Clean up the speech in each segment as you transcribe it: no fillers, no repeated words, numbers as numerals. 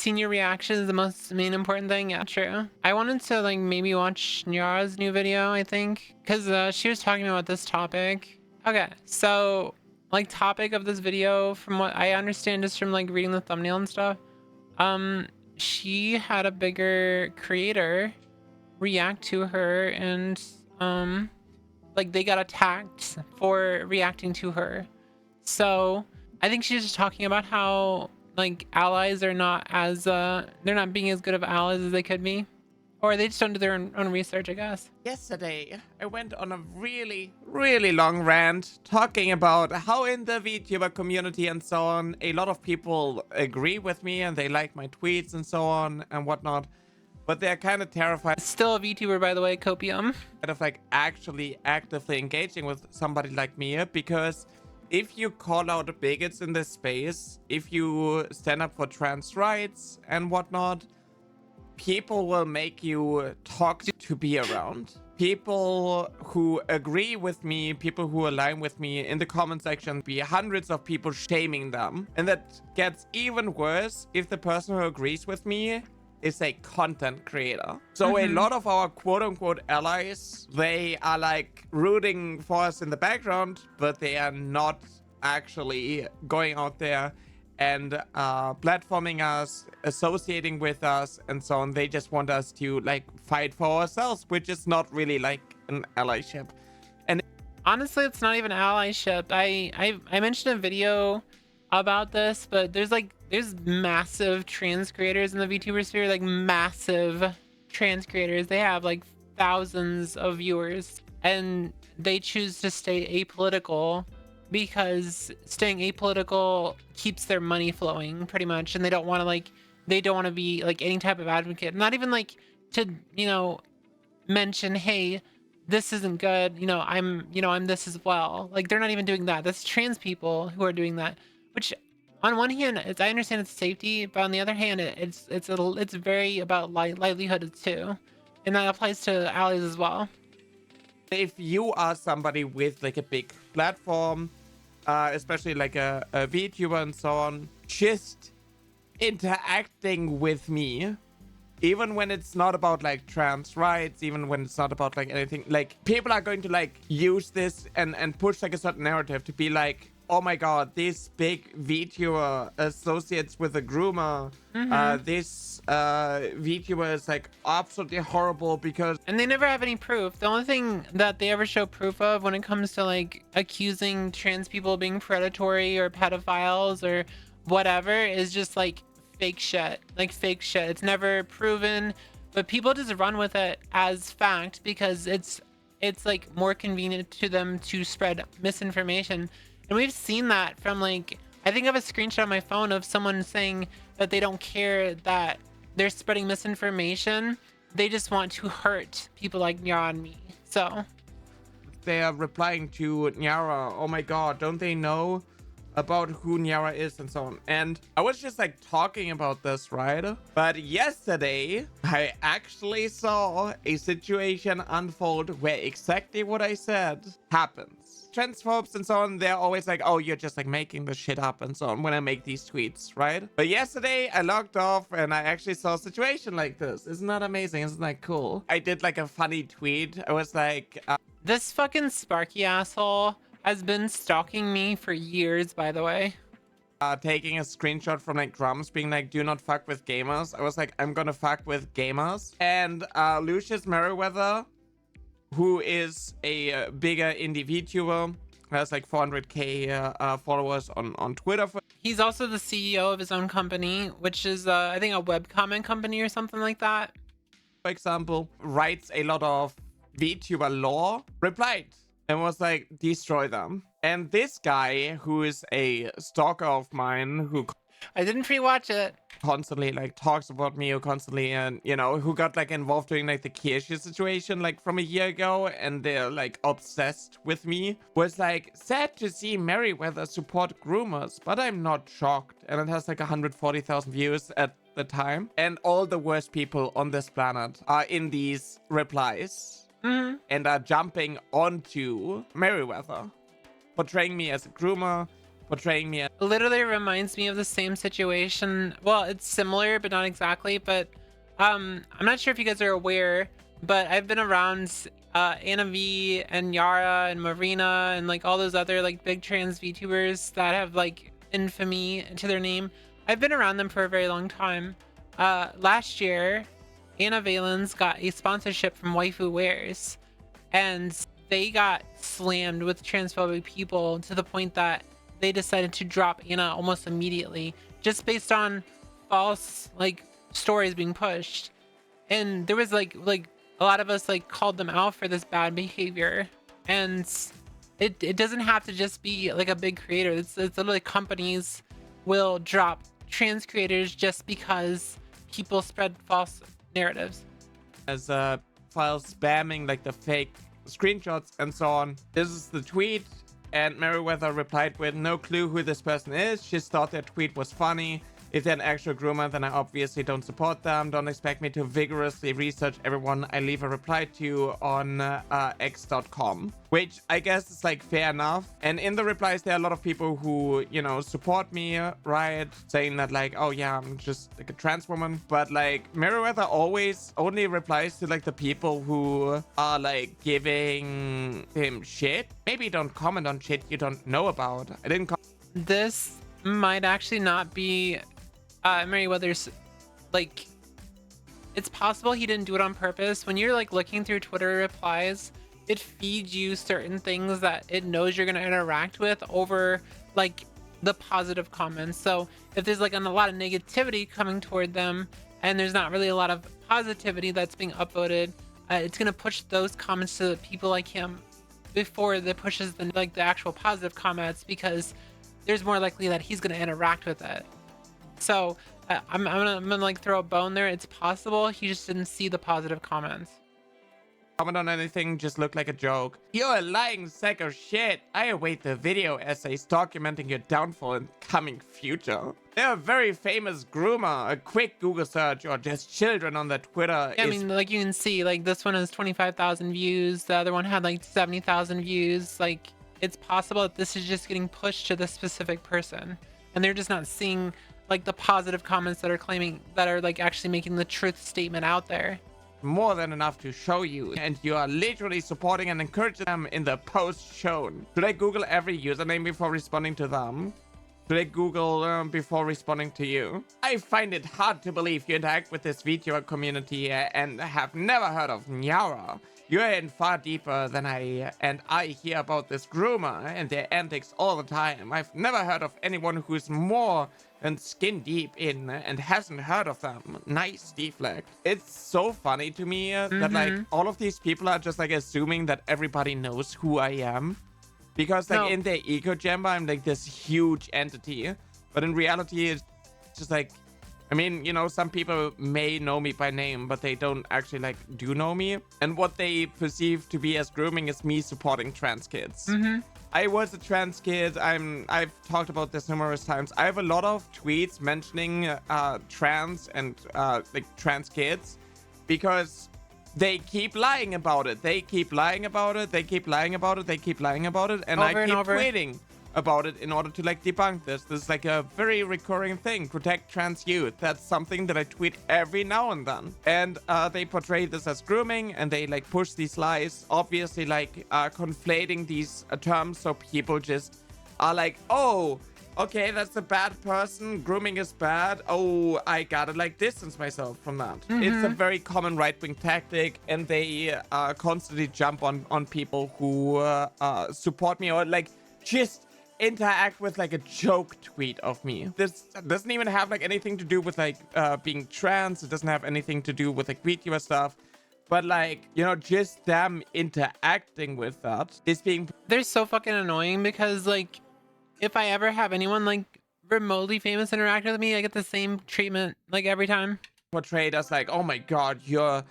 Senior reaction is the main important thing. Yeah, true. I wanted to like maybe watch Nyara's new video, I think, because she was talking about this topic. Okay, so like topic of this video, from what I understand just from like reading the thumbnail and stuff, she had a bigger creator react to her, and like they got attacked for reacting to her. So I think she's just talking about how like allies are not as they're not being as good of allies as they could be, or they just don't do their own research, I guess. Yesterday, I went on a really long rant talking about how in the VTuber community and so on, a lot of people agree with me and they like my tweets and so on and whatnot, but they're kind of terrified Still a VTuber, by the way, Copium. of like actually actively engaging with somebody like me, because if you call out bigots in this space, if you stand up for trans rights and whatnot, people will make you toxic to be around. People who agree with me, people who align with me in the comment section, be hundreds of people shaming them. And that gets even worse if the person who agrees with me is a content creator. So a lot of our quote-unquote allies, they are like rooting for us in the background, but they are not actually going out there and platforming us, associating with us, and so on. They just want us to like fight for ourselves, which is not really like an allyship. And Honestly, it's not even allyship. I mentioned a video about this, but there's massive trans creators in the VTuber sphere, like massive trans creators. They have like thousands of viewers, and they choose to stay apolitical because staying apolitical keeps their money flowing pretty much, and they don't want to be like any type of advocate, not even like to, you know, mention, hey, this isn't good, I'm this as well. Like, they're not even doing that. That's trans people who are doing that, which on one hand, I understand it's safety, but on the other hand, it's very about livelihood too, and that applies to allies as well. if you are somebody with like a big platform, especially like a VTuber and so on, just interacting with me, even when it's not about like trans rights, even when it's not about like anything, like people are going to like use this and push like a certain narrative to be like, oh my god, this big VTuber associates with a groomer. This VTuber is like absolutely horrible because... And they never have any proof. The only thing that they ever show proof of when it comes to like accusing trans people of being predatory or pedophiles or whatever is just like fake shit. Like fake shit. It's never proven, but people just run with it as fact because it's like more convenient to them to spread misinformation. And we've seen that from like, I think I have a screenshot on my phone of someone saying that they don't care that they're spreading misinformation. They just want to hurt people like Nyara and me. So they are replying to Nyara, oh my god, don't they know about who Nyara is and so on. And I was just like talking about this, right? But yesterday I actually saw a situation unfold where exactly what I said happens. Transphobes and so on, they're always like, oh, you're just like making this shit up and so on when I make these tweets, right? But yesterday I logged off and I actually saw a situation like this. Isn't that amazing? Isn't that cool? I did like a funny tweet. I was like, this fucking Sparky asshole has been stalking me for years, by the way. Taking a screenshot from like drums being like, do not fuck with gamers. I was like, I'm gonna fuck with gamers. And Lucius Merriweather, who is a bigger indie VTuber, has like 400k followers on Twitter. He's also the CEO of his own company, which is I think a web comment company or something like that. For example, writes a lot of VTuber lore, replied and was like, destroy them. And this guy, who is a stalker of mine, who I didn't pre-watch it, constantly like talks about me, or constantly, and you know, who got like involved during like the Kirsch situation like from a year ago, and they're like obsessed with me, was like, sad to see Merriweather support groomers, but I'm not shocked. And it has like 140,000 views at the time, and all the worst people on this planet are in these replies and are jumping onto Merriweather, portraying me as a groomer, portraying me as Literally reminds me of the same situation. Well, it's similar, but not exactly. But I'm not sure if you guys are aware, but I've been around Anna V and Nyara and Marina and like all those other like big trans VTubers that have like infamy to their name. I've been around them for a very long time. Last year, Anna Valens got a sponsorship from Waifu Wears, and they got slammed with transphobic people to the point that they decided to drop Anna almost immediately, just based on false like stories being pushed. And there was like a lot of us like called them out for this bad behavior. And it doesn't have to just be like a big creator. It's literally companies will drop trans creators just because people spread false narratives. file spamming like the fake screenshots and so on. This is the tweet, and Meriwether replied with, "No clue who this person is. Just thought their tweet was funny. If they're an actual groomer, then I obviously don't support them. Don't expect me to vigorously research everyone I leave a reply to on x.com." Which I guess is like fair enough. And in the replies, there are a lot of people who, you know, support me, right? Saying that like, oh yeah, I'm just like a trans woman. But like Meriwether always only replies to like the people who are like giving him shit. Maybe don't comment on shit you don't know about. I didn't This might actually not be Meriwether's, like, it's possible he didn't do it on purpose. When you're like looking through Twitter replies, it feeds you certain things that it knows you're going to interact with over like the positive comments. So if there's like a lot of negativity coming toward them and there's not really a lot of positivity that's being upvoted, it's going to push those comments to people like him before it pushes the like the actual positive comments, because there's more likely that he's going to interact with it. So I'm gonna like throw a bone there. It's possible he just didn't see the positive comments. comment on anything, just look like a joke. You're a lying sack of shit. I await the video essays documenting your downfall in coming future. They're a very famous groomer. A quick Google search or just children on their Twitter. Yeah, I mean, like you can see, like this one has 25,000 views. The other one had like 70,000 views. Like it's possible that this is just getting pushed to this specific person, and they're just not seeing like the positive comments that are claiming, that are like actually making the truth statement out there. More than enough to show you, and you are literally supporting and encouraging them in the post shown. Should I Google every username before responding to them? Should I Google before responding to you? I find it hard to believe you interact with this VTuber community and have never heard of Nyara. You're in far deeper than I hear about this groomer and their antics all the time. I've never heard of anyone who's more and skin deep in and hasn't heard of them. Nice deflect. It's so funny to me that like all of these people are just like assuming that everybody knows who I am, because like in their echo chamber I'm like this huge entity, but in reality it's just like, I mean, you know, some people may know me by name, but they don't actually like do know me, and what they perceive to be as grooming is me supporting trans kids. I was a trans kid. I've talked about this numerous times. I have a lot of tweets mentioning trans and like trans kids, because they keep lying about it. They keep lying about it. They keep lying about it. They keep lying about it. And I keep tweeting about it in order to like debunk this. This is like a very recurring thing. Protect trans youth. That's something that I tweet every now and then. And they portray this as grooming, and they like push these lies, obviously like conflating these terms, so people just are like, oh, okay, that's a bad person. Grooming is bad. Oh, I gotta like distance myself from that. It's a very common right-wing tactic, and they constantly jump on people who support me or like just interact with like a joke tweet of me. This doesn't even have like anything to do with like being trans. It doesn't have anything to do with like VTuber stuff, but like, you know, just them interacting with that is being, they're so fucking annoying, because like if I ever have anyone like remotely famous interact with me, I get the same treatment like every time. Portrayed as like, oh my god, you're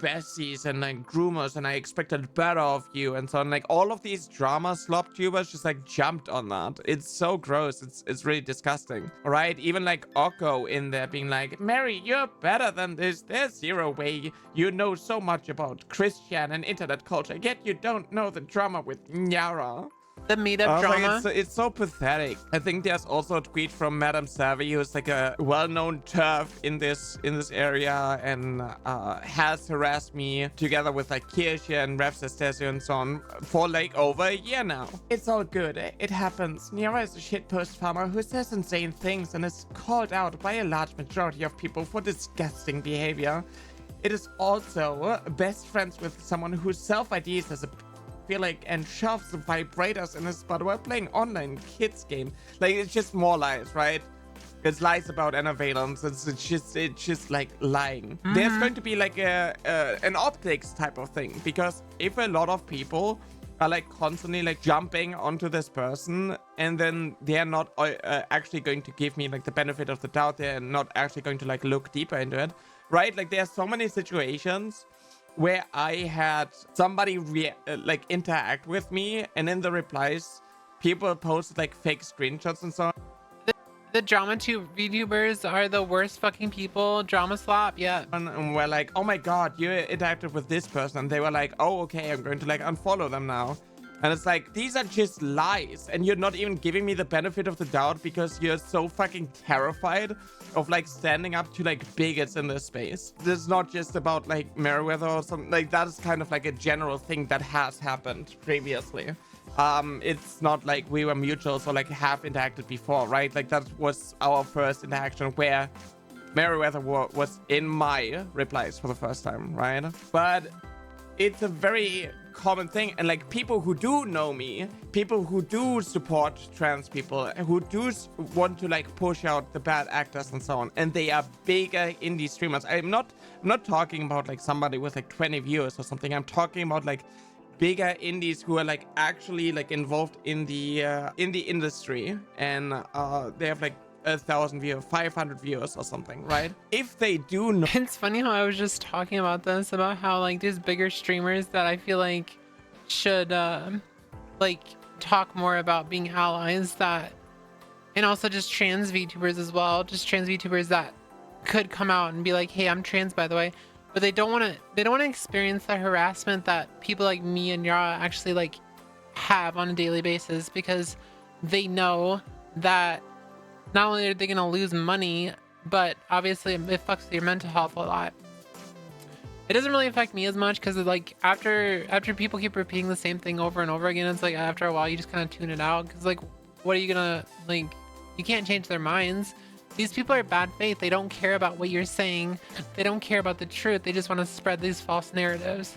besties and like groomers, and I expected better of you, and so on. Like all of these drama slop tubers just like jumped on that. It's so gross. It's really disgusting. All right, even like Okko in there being like, Mary, you're better than this. There's zero way you know so much about Christian and internet culture, yet you don't know the drama with Nyara. The meetup I was drama. like, it's so pathetic. I think there's also a tweet from Madame Savvy, who's like a well-known turf in this area and has harassed me together with like Kirche and Revsestesio and so on for like over a year now. It's all good. It happens. Nyara is a shitpost farmer who says insane things and is called out by a large majority of people for disgusting behavior. It is also best friends with someone who self-IDs as a and shoves the vibrators in his butt while playing online kids game. Like, it's just more lies, right? It's lies about anavalence. It's just like lying. There's going to be like an optics type of thing, because if a lot of people are like constantly like jumping onto this person and then they're not actually going to give me like the benefit of the doubt, they're not actually going to like look deeper into it, right? Like, there's so many situations where I had somebody like interact with me, and in the replies, people posted like fake screenshots and so on. The drama VTubers are the worst fucking people. Drama slop, yeah. And we're like, oh my god, you interacted with this person. And they were like, oh, okay, I'm going to like unfollow them now. And it's like, these are just lies. And you're not even giving me the benefit of the doubt because you're so fucking terrified of like standing up to like bigots in this space. This is not just about like Meriwether or something. Like, that is kind of like a general thing that has happened previously. It's not like we were mutuals or like have interacted before, right? Like, that was our first interaction where Meriwether was in my replies for the first time, right? But it's a very common thing, and like people who do know me, people who do support trans people, who do want to like push out the bad actors and so on, and they are bigger indie streamers. I'm not talking about like somebody with like 20 viewers or something. I'm talking about like bigger indies who are like actually like involved in the industry, and they have like 1,000 viewers, 500 viewers or something, right? If they do know. It's funny how I was just talking about this, about how like there's bigger streamers that I feel like should like talk more about being allies, that, and also just trans VTubers as well, just trans VTubers that could come out and be like, hey, I'm trans, by the way, but they don't want to experience the harassment that people like me and Nyara actually like have on a daily basis, because they know that not only are they going to lose money, but obviously it fucks your mental health a lot. It doesn't really affect me as much, because like after people keep repeating the same thing over and over again, it's like after a while you just kind of tune it out, because like, what are you gonna, like, you can't change their minds. These people are bad faith. They don't care about what you're saying. They don't care about the truth. They just want to spread these false narratives.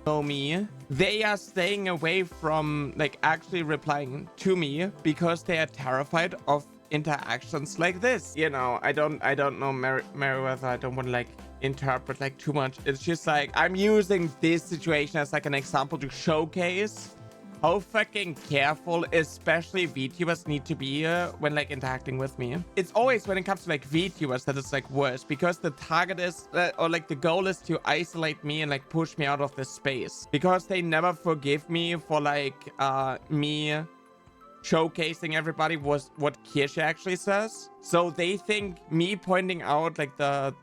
Me, they are staying away from like actually replying to me because they are terrified of interactions like this. You know, I don't know Meriwether. I don't want to like interpret like too much. It's just like, I'm using this situation as like an example to showcase how fucking careful especially VTubers need to be when like interacting with me. It's always when it comes to like VTubers that it's like worse, because the target is or like the goal is to isolate me and like push me out of this space, because they never forgive me for like me showcasing everybody was what Kirche actually says. So they think me pointing out like the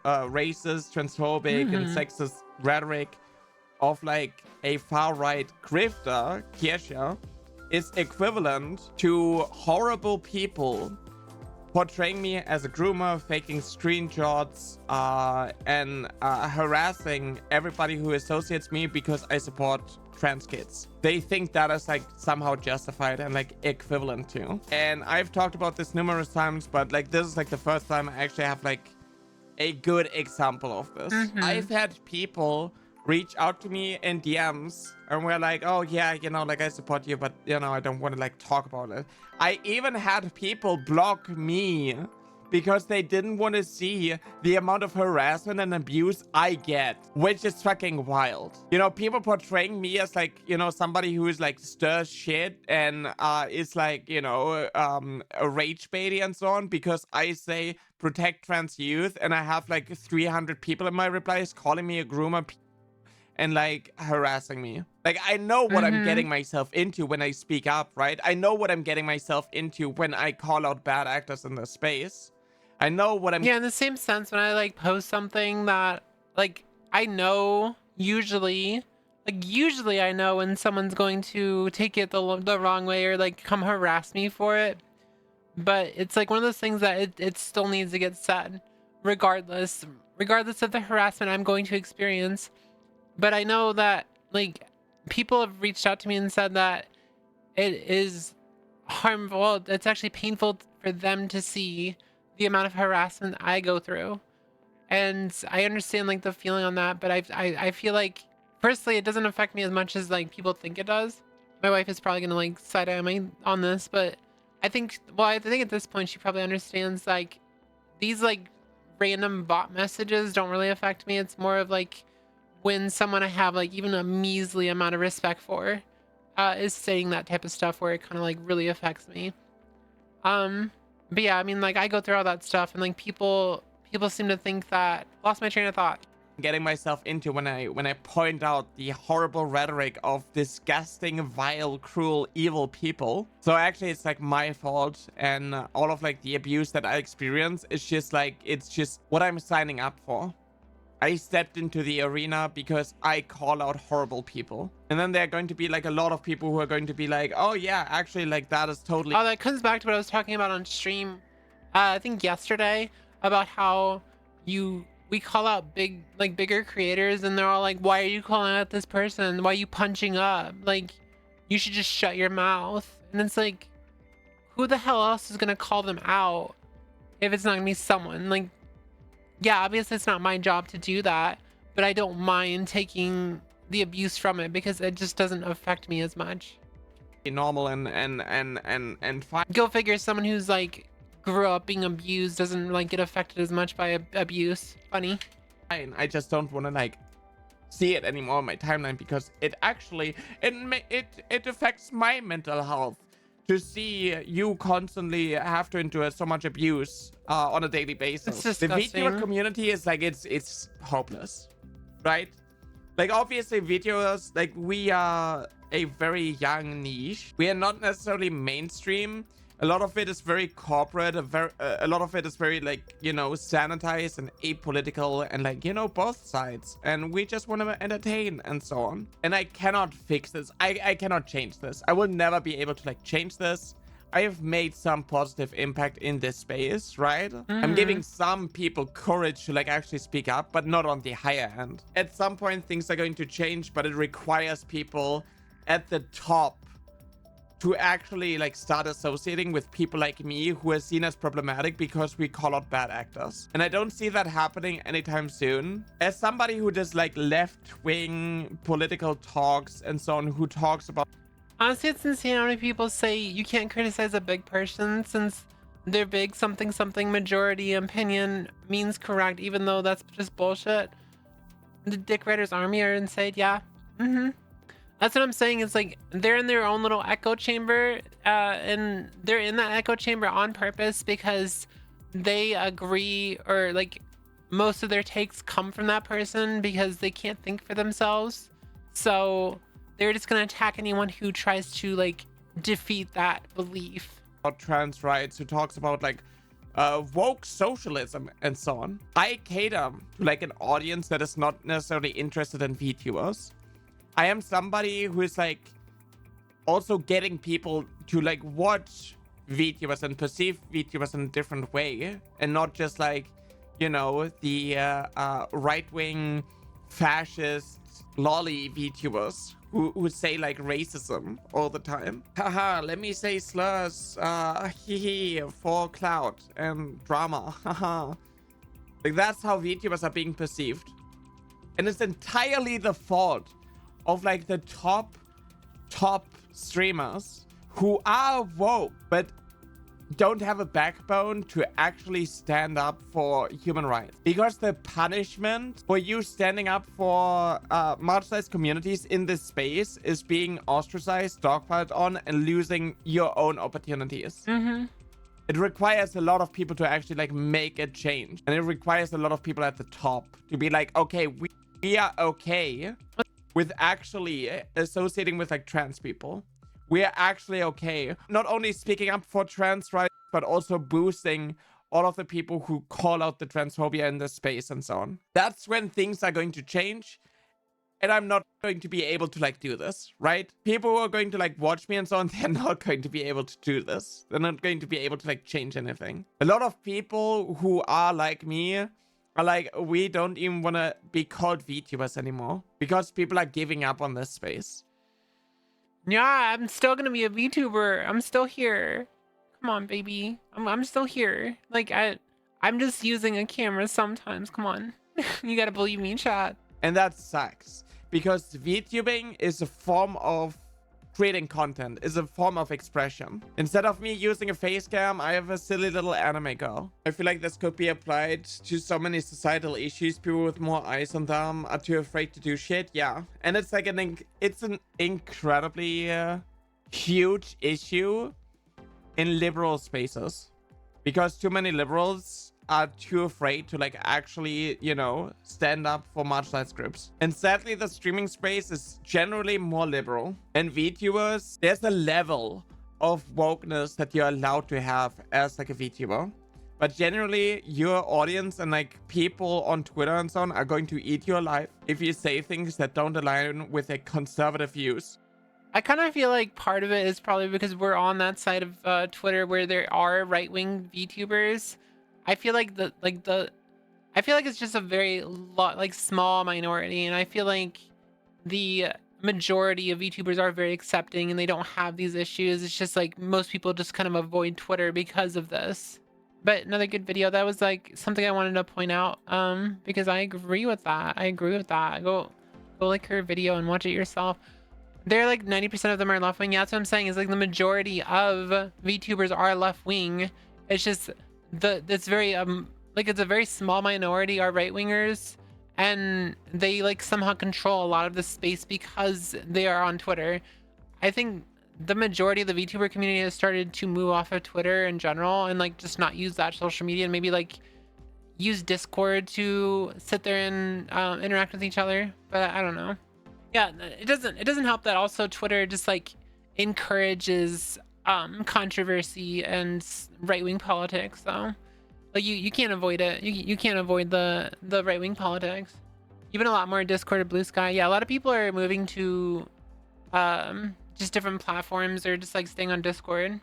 racist, transphobic and sexist rhetoric of like a far-right grifter, Kirche, is equivalent to horrible people portraying me as a groomer, faking screenshots, and harassing everybody who associates me because I support trans kids. They think that is like somehow justified and like equivalent to. And I've talked about this numerous times, but like this is like the first time I actually have like a good example of this. I've had people reach out to me in DMs and we're like, oh yeah, you know, like I support you, but you know, I don't want to like talk about it. I even had people block me because they didn't want to see the amount of harassment and abuse I get, which is fucking wild. You know, people portraying me as like, you know, somebody who is like stirs shit and is like, you know, a rage baity and so on, because I say protect trans youth and I have like 300 people in my replies calling me a groomer and like harassing me. Like, I know what I'm getting myself into when I speak up, right? I know what I'm getting myself into when I call out bad actors in the space. I know what I'm... Yeah, in the same sense, when I like post something that like I know usually Like, usually I know when someone's going to take it the wrong way or like come harass me for it. But it's like one of those things that it still needs to get said, regardless of the harassment I'm going to experience. But I know that like people have reached out to me and said that it is harmful. It's actually painful for them to see the amount of harassment I go through. And I understand like the feeling on that, but I feel like personally it doesn't affect me as much as like people think it does. My wife is probably gonna like side eye me on this, but I think at this point she probably understands like these like random bot messages don't really affect me. It's more of like when someone I have like even a measly amount of respect for is saying that type of stuff where it kind of like really affects me. Um, but yeah, I mean, like I go through all that stuff, and like people seem to think that lost my train of thought. Getting myself into when I point out the horrible rhetoric of disgusting, vile, cruel, evil people. So actually it's like my fault, and all of like the abuse that I experience is just like, it's just what I'm signing up for. I stepped into the arena because I call out horrible people. And then there are going to be like a lot of people who are going to be like, oh yeah, actually like that is totally... Oh, that comes back to what I was talking about on stream, I think yesterday, about how we call out bigger creators, and they're all like, why are you calling out this person? Why are you punching up? Like, you should just shut your mouth. And it's like, who the hell else is gonna call them out if it's not gonna be someone? Like, yeah, obviously it's not my job to do that, but I don't mind taking the abuse from it because it just doesn't affect me as much. normal and fine. Go figure, someone who's like grew up being abused doesn't like get affected as much by abuse. Funny. I just don't want to like see it anymore on my timeline because it actually it affects my mental health to see you constantly have to endure so much abuse on a daily basis. It's The disgusting. VTuber community is like it's hopeless, right? Like obviously VTubers, like we are a very young niche. We are not necessarily mainstream. A lot of it is very corporate. A lot of it is very like, you know, sanitized and apolitical and like, you know, both sides. And we just want to entertain and so on. And I cannot fix this. I cannot change this. I will never be able to like change this. I have made some positive impact in this space, right? I'm giving some people courage to like actually speak up, but not on the higher end. At some point things are going to change, but it requires people at the top to actually like start associating with people like me who are seen as problematic because we call out bad actors. And I don't see that happening anytime soon. As somebody who does like left-wing political talks and so on, who talks about... Honestly, it's insane how many people say you can't criticize a big person since they're big, something majority opinion means correct, even though that's just bullshit. The Dick Riders army are insane. Yeah. That's what I'm saying. It's like they're in their own little echo chamber, and they're in that echo chamber on purpose because they agree, or like most of their takes come from that person because they can't think for themselves. So they're just gonna attack anyone who tries to like defeat that belief. trans rights, who talks about like woke socialism and so on. I cater to like an audience that is not necessarily interested in VTubers. I am somebody who is like also getting people to like watch VTubers and perceive VTubers in a different way, and not just like, you know, the right-wing fascist lolly VTubers who say like racism all the time. Haha, let me say slurs, hee for clout and drama, haha. Like that's how VTubers are being perceived. And it's entirely the fault of like the top streamers who are woke but don't have a backbone to actually stand up for human rights, because the punishment for you standing up for marginalized communities in this space is being ostracized, dogpiled on, and losing your own opportunities. It requires a lot of people to actually like make a change, and it requires a lot of people at the top to be like, okay, we are okay with actually associating with like trans people. We are actually okay not only speaking up for trans rights, but also boosting all of the people who call out the transphobia in this space and so on. That's when things are going to change. and I'm not going to be able to like do this, right? People who are going to like watch me and so on, they're not going to be able to do this. They're not going to be able to like change anything. A lot of people who are like me are like, we don't even want to be called VTubers anymore because people are giving up on this space. Yeah, I'm still gonna be a VTuber. I'm still here. Come on, baby. I'm still here. Like I'm just using a camera sometimes. Come on. You gotta believe me, chat. And that sucks because VTubing is a form of creating content, is a form of expression. Instead of me using a face cam, I have a silly little anime girl. I feel like this could be applied to so many societal issues. People with more eyes on them are too afraid to do shit. Yeah. And it's like it's an incredibly huge issue in liberal spaces because too many liberals are too afraid to like actually, you know, stand up for marginalized groups. And sadly, the streaming space is generally more liberal. And VTubers, there's a level of wokeness that you're allowed to have as like a VTuber. But generally, your audience and like people on Twitter and so on are going to eat you alive if you say things that don't align with their conservative views. I kind of feel like part of it is probably because we're on that side of Twitter where there are right-wing VTubers. I feel like I feel like it's just a very small minority, and I feel like the majority of VTubers are very accepting and they don't have these issues. It's just like most people just kind of avoid Twitter because of this. But another good video. That was like something I wanted to point out because I agree with that. Go like her video and watch it yourself. They're like 90% of them are left wing. Yeah, that's what I'm saying, is like the majority of VTubers are left wing. It's just it's very it's a very small minority are right wingers, and they like somehow control a lot of the space because they are on Twitter. I think the majority of the VTuber community has started to move off of Twitter in general and like just not use that social media and maybe like use Discord to sit there and interact with each other. But I don't know. Yeah, it doesn't help that also Twitter just like encourages controversy and right-wing politics. So like you can't avoid it. You can't avoid the right-wing politics. Even a lot more Discord or Blue Sky. Yeah, a lot of people are moving to just different platforms or just like staying on Discord.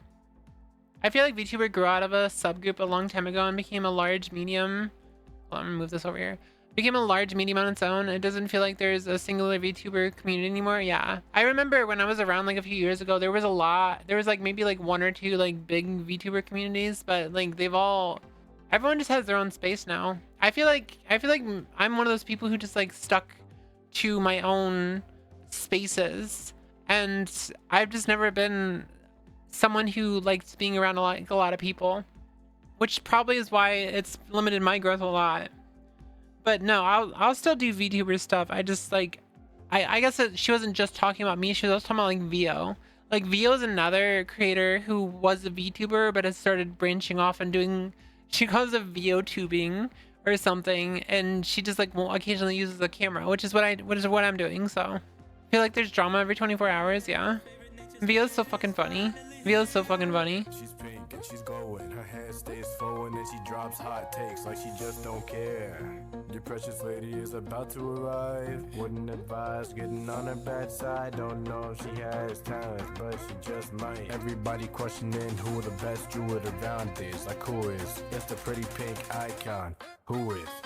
I feel like VTuber grew out of a subgroup a long time ago and became a large medium. Well, I'm gonna move this over here. Became a large medium on its own. It doesn't feel like there's a singular VTuber community anymore. Yeah, I remember when I was around like a few years ago, there was like maybe like one or two like big VTuber communities, but like everyone just has their own space now. I feel like I'm one of those people who just like stuck to my own spaces, and I've just never been someone who likes being around a lot of people, which probably is why it's limited my growth a lot. But no, I'll still do VTuber stuff. I just like, I guess that she wasn't just talking about me. She was also talking about like Vio. Like Vio is another creator who was a VTuber, but has started branching off and doing, she calls it VTubing or something. And she just like occasionally uses a camera, which is what I'm doing. So I feel like there's drama every 24 hours. Yeah. Vio's so fucking funny. Vio's so fucking funny. She's pink and she's glowing. Her hair stays flowing and she drops hot takes like she just don't care. Your precious lady is about to arrive. Wouldn't advise getting on her bad side. Don't know if she has talent, but she just might. Everybody questioning who the best druid around is. Like who is? It's the pretty pink icon. Whooith.